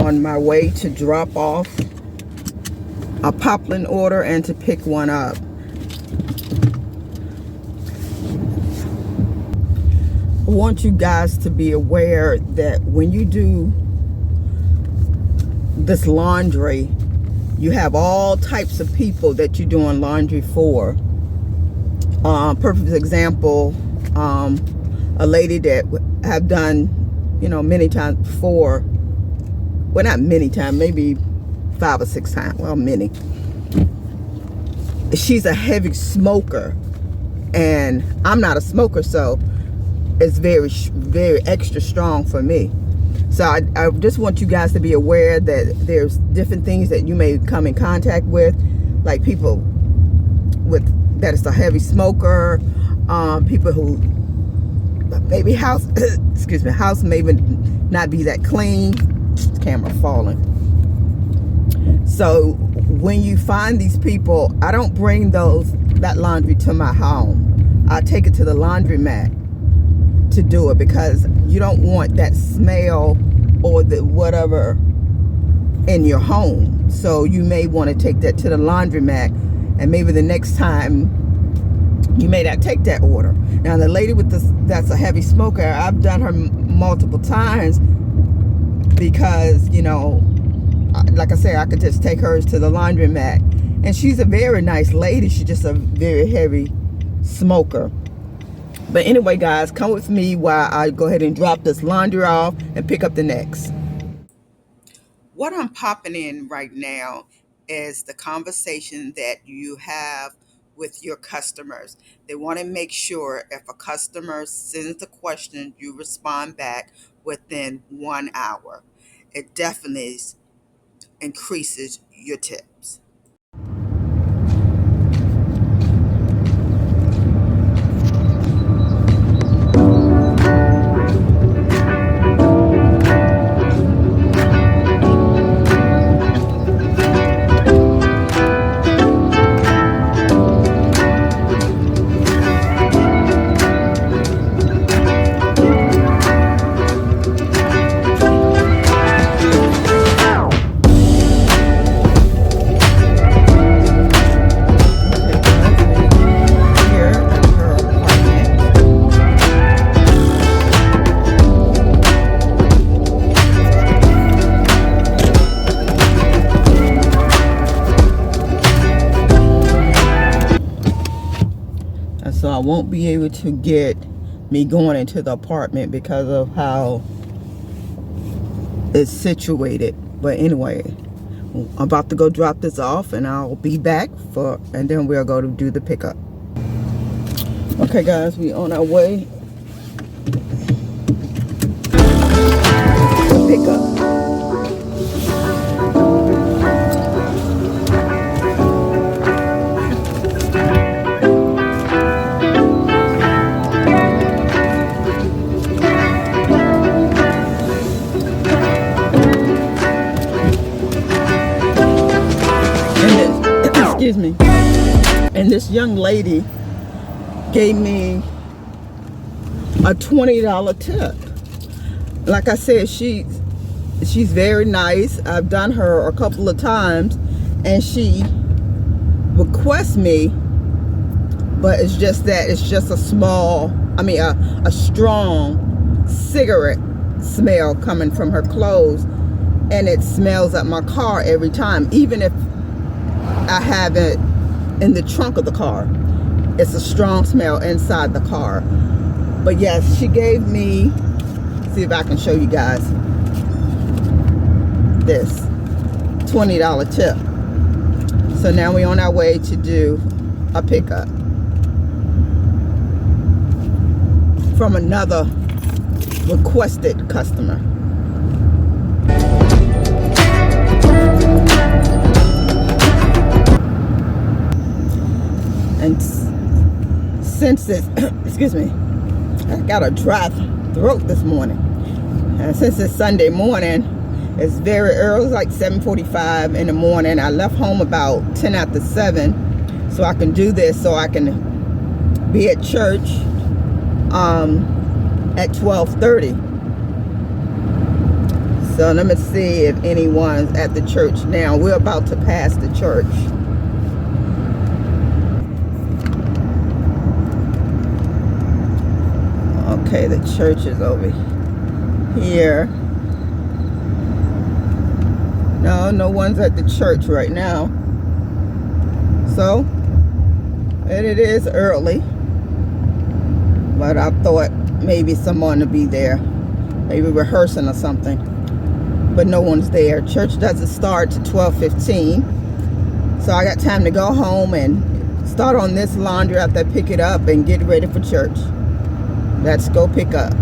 on my way to drop off a poplin order and to pick one up. I want you guys to be aware that when you do this laundry, you have all types of people that you're doing laundry for. Perfect example, a lady that have done, many times before. Well, not many times, maybe 5 or 6 times. Well, many. She's a heavy smoker, and I'm not a smoker, so it's very, very extra strong for me. So I just want you guys to be aware that there's different things that you may come in contact with, like people with that is a heavy smoker, people who maybe house house maybe not be that clean. Camera falling. So when you find these people, I don't bring that laundry to my home. I take it to the laundromat to do it, because you don't want that smell or the whatever in your home. So you may want to take that to the laundromat, and maybe the next time you may not take that order. Now the lady with that's a heavy smoker, I've done her multiple times, because like I say, I could just take hers to the laundromat, and she's a very nice lady. She's just a very heavy smoker. But anyway, guys, come with me while I go ahead and drop this laundry off and pick up the next. What I'm popping in right now is the conversation that you have with your customers. They want to make sure if a customer sends a question, you respond back within 1 hour. It definitely increases your tips. So I won't be able to get me going into the apartment because of how it's situated. But anyway, I'm about to go drop this off, and I'll be back and then we'll go to do the pickup. Okay guys, we on our way to pick up. Excuse me. And this young lady gave me a $20 tip. Like I said, she's very nice. I've done her a couple of times, and she requests me, but it's just that it's just a strong cigarette smell coming from her clothes, and it smells up my car every time, even if I have it in the trunk of the car. It's a strong smell inside the car. But yes, she gave me, see if I can show you guys this $20 tip. So now we're on our way to do a pickup from another requested customer. And since it's, excuse me, I got a dry throat this morning. And since it's Sunday morning, it's very early, it's like 7:45 in the morning. I left home about 10 after 7, so I can do this, so I can be at church at 12:30. So let me see if anyone's at the church now. We're about to pass the church. Okay, the church is over here. No one's at the church right now. So, and it is early. But I thought maybe someone would be there. Maybe rehearsing or something. But no one's there. Church doesn't start to 12:15. So I got time to go home and start on this laundry after I pick it up and get ready for church. Let's go pick up.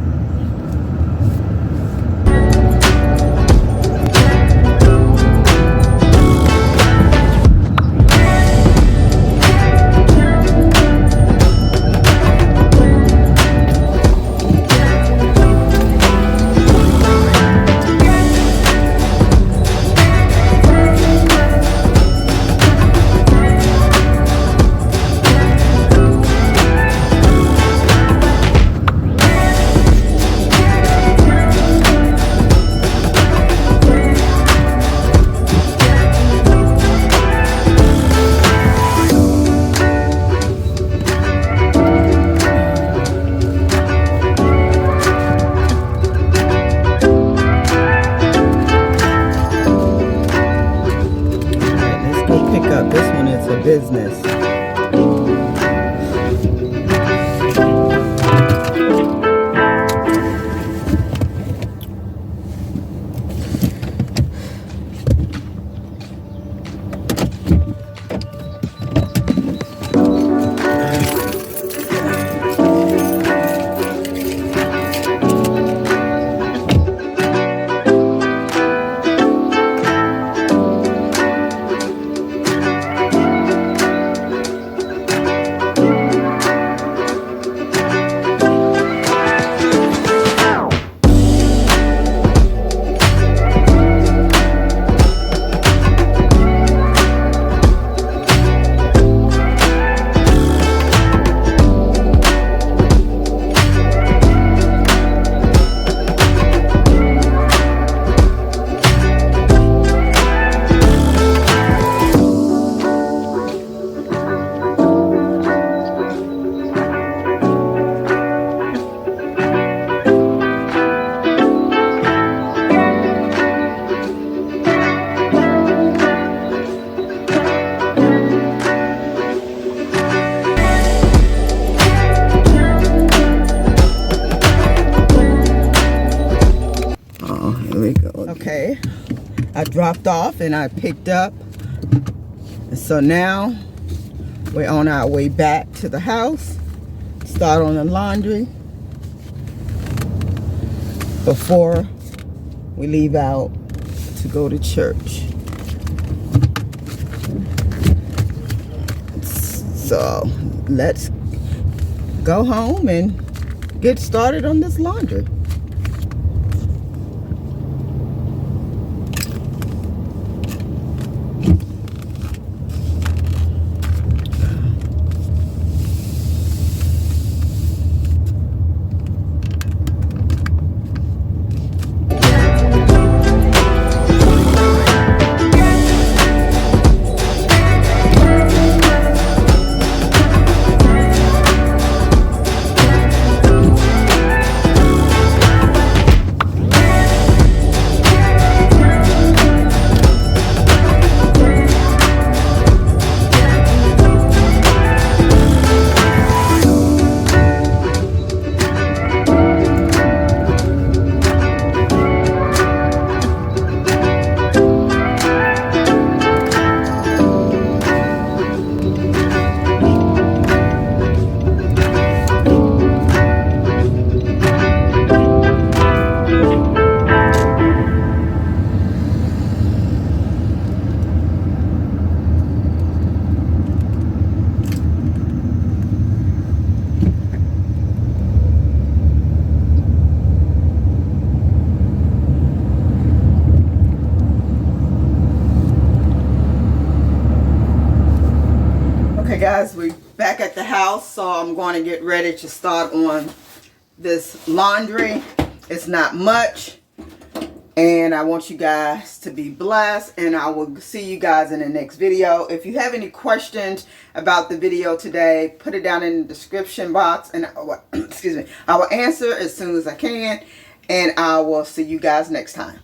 This one is for business. Okay, I dropped off and I picked up. So now we're on our way back to the house. Start on the laundry before we leave out to go to church. So let's go home and get started on this laundry. Okay guys, we're back at the house, so I'm going to get ready to start on this laundry. It's not much, And I want you guys to be blessed, and I will see you guys in the next video. If you have any questions about the video today, put it down in the description box, and excuse me, I will answer as soon as I can, and I will see you guys next time.